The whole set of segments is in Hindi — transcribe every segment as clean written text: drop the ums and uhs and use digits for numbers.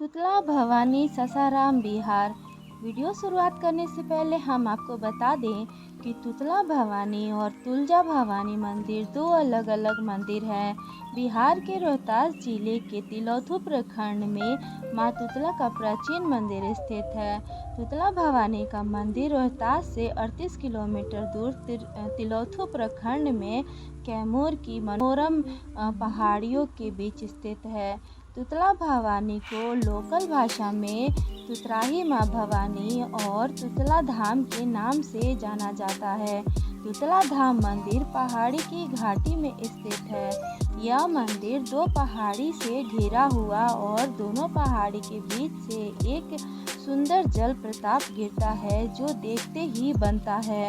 तुतला भवानी सासाराम बिहार। वीडियो शुरुआत करने से पहले हम आपको बता दें कि तुतला भवानी और तुलजा भवानी मंदिर दो अलग अलग मंदिर हैं। बिहार के रोहतास जिले के तिलौथू प्रखंड में मां तुतला का प्राचीन मंदिर स्थित है। तुतला भवानी का मंदिर रोहतास से 38 किलोमीटर दूर तिलौथू प्रखंड में कैमूर की मनोरम पहाड़ियों के बीच स्थित है। तुतला भवानी को लोकल भाषा में तुतराही माँ भवानी और तुतला धाम के नाम से जाना जाता है। तुतला धाम मंदिर पहाड़ी की घाटी में स्थित है। यह मंदिर दो पहाड़ी से घिरा हुआ और दोनों पहाड़ी के बीच से एक सुंदर जल प्रपात गिरता है जो देखते ही बनता है।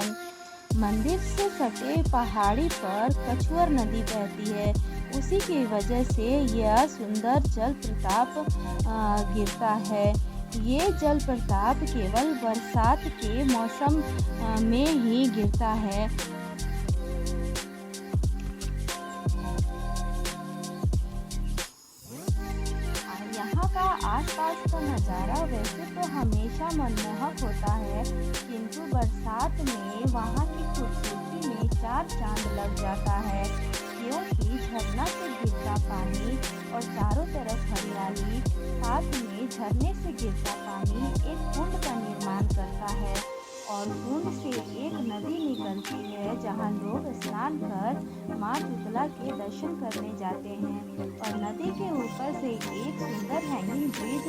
मंदिर से सटे पहाड़ी पर कछुवर नदी बहती है। उसी की वजह से यह सुंदर जल प्रपात गिरता है। ये जल प्रपात केवल बरसात के मौसम में ही गिरता है। यहाँ का आसपास का नज़ारा वैसे तो हमेशा मनमोहक होता है, किंतु बरसात में वहाँ की खूबसूरती में चार चांद लग जाता है, क्योंकि झरना से गिरता पानी और चारों तरफ हरियाली, साथ में झरने से गिरता पानी एक कुंड का निर्माण करता है और कुंड से एक नदी निकलती है जहां लोग स्नान कर मां तुतला के दर्शन करने जाते हैं। और नदी के ऊपर से एक सुंदर हैंगिंग ब्रिज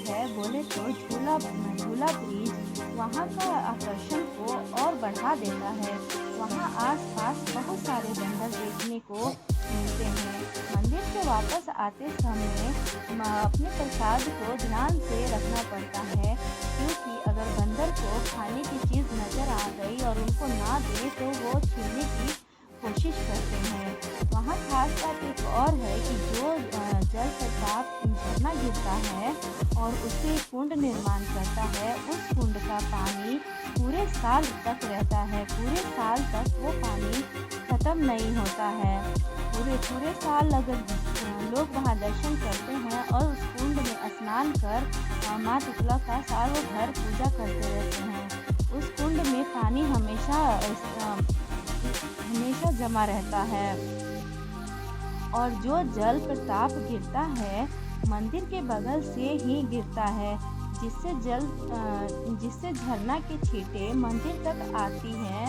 है, बोले तो झूला ब्रिज वहां का आकर्षण को और बढ़ा देता है। वहां आसपास बहुत सारे बंदर देखने को मिलते हैं। मंदिर से वापस आते समय अपने प्रसाद को ध्यान से रखना पड़ता है, क्योंकि अगर बंदर को खाने की चीज़ नज़र आ गई और उनको ना दे तो वो छीनने की कोशिश करते हैं। वहाँ खास बात एक और है कि जो जल प्रपात झरना गिरता है और उसे कुंड निर्माण करता है, उस कुंड का पानी पूरे साल तक रहता है। पूरे साल तक वो पानी खत्म नहीं होता है। पूरे साल अगर लोग वहाँ दर्शन करते हैं और उस कुंड में स्नान कर माँ तुतला का सालों भर पूजा करते रहते हैं। उस कुंड में पानी हमेशा जमा रहता है और जो जल प्रपात गिरता है मंदिर के बगल से ही गिरता है, जिससे झरना के छींटे मंदिर तक आती हैं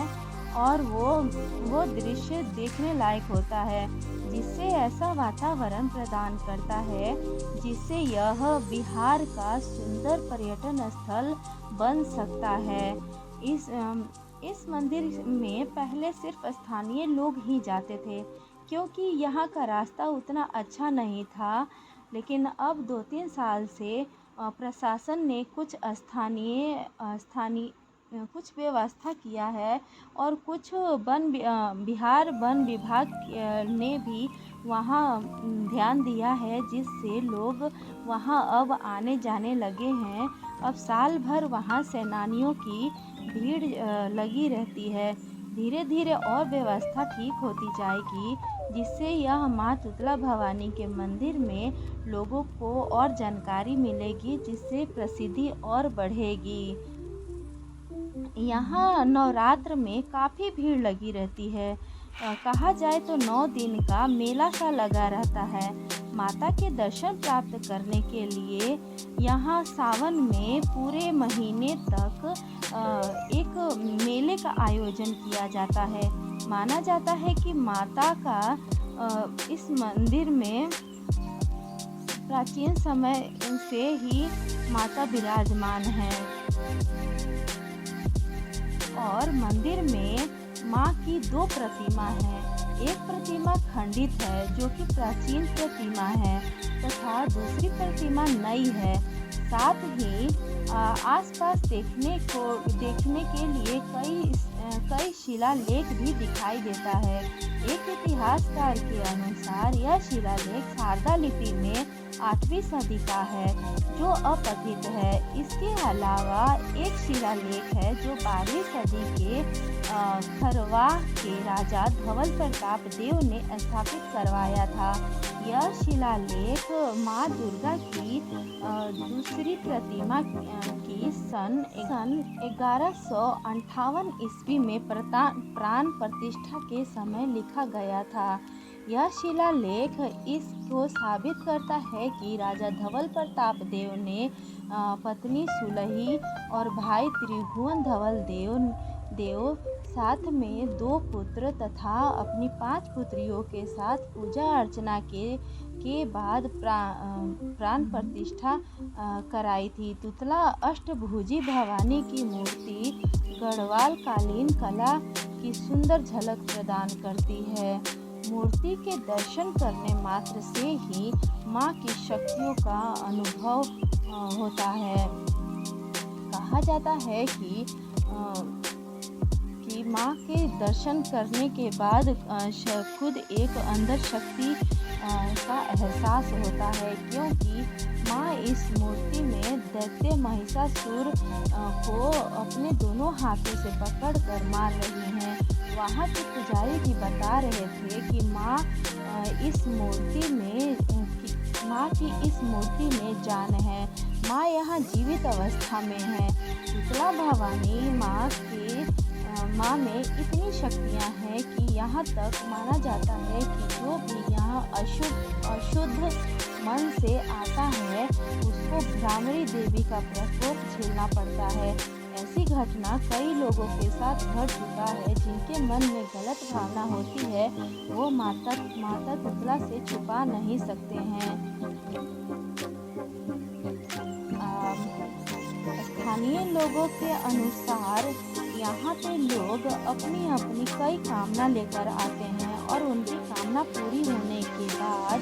और वो दृश्य देखने लायक होता है, जिससे ऐसा वातावरण प्रदान करता है जिससे यह बिहार का सुंदर पर्यटन स्थल बन सकता है। इस मंदिर में पहले सिर्फ स्थानीय लोग ही जाते थे, क्योंकि यहाँ का रास्ता उतना अच्छा नहीं था। लेकिन अब 2-3 साल से प्रशासन ने कुछ स्थानीय कुछ व्यवस्था किया है और कुछ बिहार वन विभाग ने भी वहाँ ध्यान दिया है, जिससे लोग वहाँ अब आने जाने लगे हैं। अब साल भर वहाँ सैलानियों की भीड़ लगी रहती है। धीरे धीरे और व्यवस्था ठीक होती जाएगी, जिससे यह माँ तुतला भवानी के मंदिर में लोगों को और जानकारी मिलेगी, जिससे प्रसिद्धि और बढ़ेगी। यहाँ नवरात्र में काफ़ी भीड़ लगी रहती है। कहा जाए तो 9 दिन का मेला सा लगा रहता है। माता के दर्शन प्राप्त करने के लिए यहाँ सावन में पूरे महीने तक एक मेले का आयोजन किया जाता है। माना जाता है कि माता का इस मंदिर में प्राचीन समय से ही माता विराजमान है और मंदिर में माँ की 2 प्रतिमा हैं। एक प्रतिमा खंडित है जो कि प्राचीन प्रतिमा है तथा दूसरी प्रतिमा नई है। साथ ही आसपास देखने के लिए कई शिलालेख भी दिखाई देता है। एक इतिहासकार के अनुसार यह शिलालेख शारदा लिपि में 8वीं सदी का है, जो अपठित है। इसके अलावा एक शिलालेख है जो 12वीं सदी के खरवाह के राजा धवल प्रताप देव ने स्थापित करवाया था। यह शिलालेख माँ दुर्गा की दूसरी प्रतिमा की सन 1158 ईस्वी में प्राण प्रतिष्ठा के समय लिखा गया था। यह शिलालेख इसको साबित करता है कि राजा धवल प्रताप देव ने पत्नी सुलही और भाई त्रिभुवन धवल देव साथ में 2 पुत्र तथा अपनी 5 पुत्रियों के साथ पूजा अर्चना के बाद प्राण प्रतिष्ठा कराई थी। तुतला अष्टभुजी भवानी की मूर्ति गढ़वाल कालीन कला की सुंदर झलक प्रदान करती है। मूर्ति के दर्शन करने मात्र से ही माँ की शक्तियों का अनुभव होता है। कहा जाता है कि माँ के दर्शन करने के बाद खुद एक अंदर शक्ति का एहसास होता है, क्योंकि माँ इस मूर्ति में दैत्य महिषासुर को अपने दोनों हाथों से पकड़कर मार रही हैं। वहाँ के पुजारी भी बता रहे थे कि माँ की इस मूर्ति में जान है। माँ यहाँ जीवित अवस्था में है। शीतला भवानी माँ में इतनी शक्तियाँ हैं कि यहाँ तक माना जाता है कि जो भी यहाँ अशुद्ध मन से आता है उसको भ्रामरी देवी का प्रकोप झेलना पड़ता है। ऐसी घटना कई लोगों के साथ घट चुका है। जिनके मन में गलत भावना होती है वो माता तुतला से छुपा नहीं सकते हैं। स्थानीय लोगों के अनुसार यहाँ पे लोग अपनी कई कामना लेकर आते हैं और उनकी कामना पूरी होने के बाद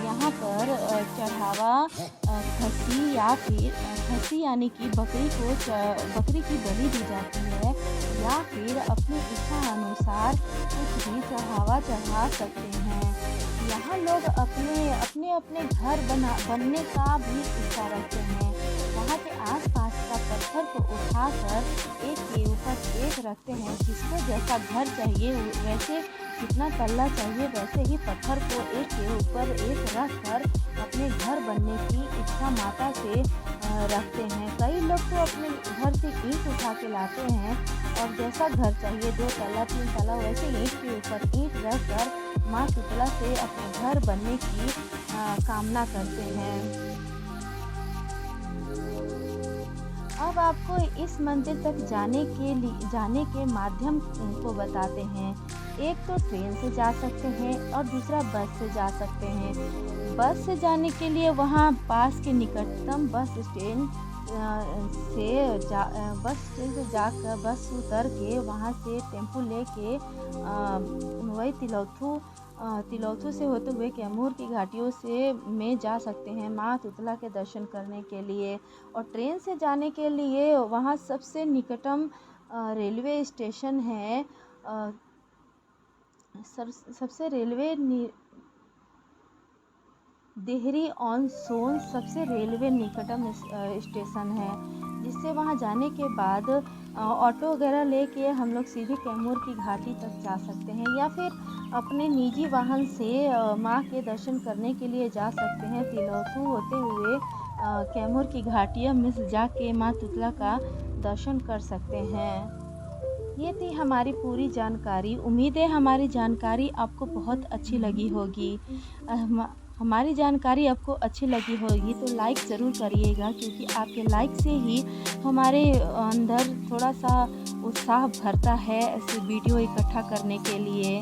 यहाँ पर चढ़ावा खसी या फिर खसी यानी कि बकरी की बलि दी जाती है, या फिर अपनी इच्छा अनुसार कुछ भी चढ़ावा चढ़ा सकते हैं। यहाँ लोग अपने घर बनने का भी इच्छा रखते हैं। वहाँ के आसपास का पत्थर को उठाकर एक के ऊपर एक रखते हैं। जिसको जैसा घर चाहिए वैसे जितना तल्ला चाहिए वैसे ही पत्थर को एक के ऊपर एक रख कर अपने घर बनने की इच्छा माता से रखते हैं। कई लोग तो अपने घर से ईंट उठा के लाते हैं और जैसा घर चाहिए 2 तल्ला 3 तल्ला वैसे ईंट के ऊपर ईंट रख कर माँ शीतला से अपने घर बनने की कामना करते हैं। अब आपको इस मंदिर तक जाने के माध्यम को बताते हैं। एक तो ट्रेन से जा सकते हैं और दूसरा बस से जा सकते हैं। बस से जाने के लिए वहाँ पास के निकटतम बस स्टैंड से जाकर बस उतर के वहाँ से टेम्पो लेके वही तिलौथू से होते हुए कैमूर की घाटियों से में जा सकते हैं माँ तुतला के दर्शन करने के लिए। और ट्रेन से जाने के लिए वहाँ सबसे निकटम रेलवे स्टेशन है। सबसे देहरी ऑन सोन सबसे रेलवे निकटम स्टेशन है, जिससे वहाँ जाने के बाद ऑटो वगैरह लेके हम लोग सीधे कैमूर की घाटी तक जा सकते हैं, या फिर अपने निजी वाहन से माँ के दर्शन करने के लिए जा सकते हैं। तिलौथू होते हुए कैमूर की घाटियों में जाके माँ तुतला का दर्शन कर सकते हैं। ये थी हमारी पूरी जानकारी। उम्मीद है हमारी जानकारी आपको बहुत अच्छी लगी होगी। हमारी जानकारी आपको अच्छी लगी होगी तो लाइक ज़रूर करिएगा, क्योंकि आपके लाइक से ही हमारे अंदर थोड़ा सा उत्साह भरता है ऐसे वीडियो इकट्ठा करने के लिए।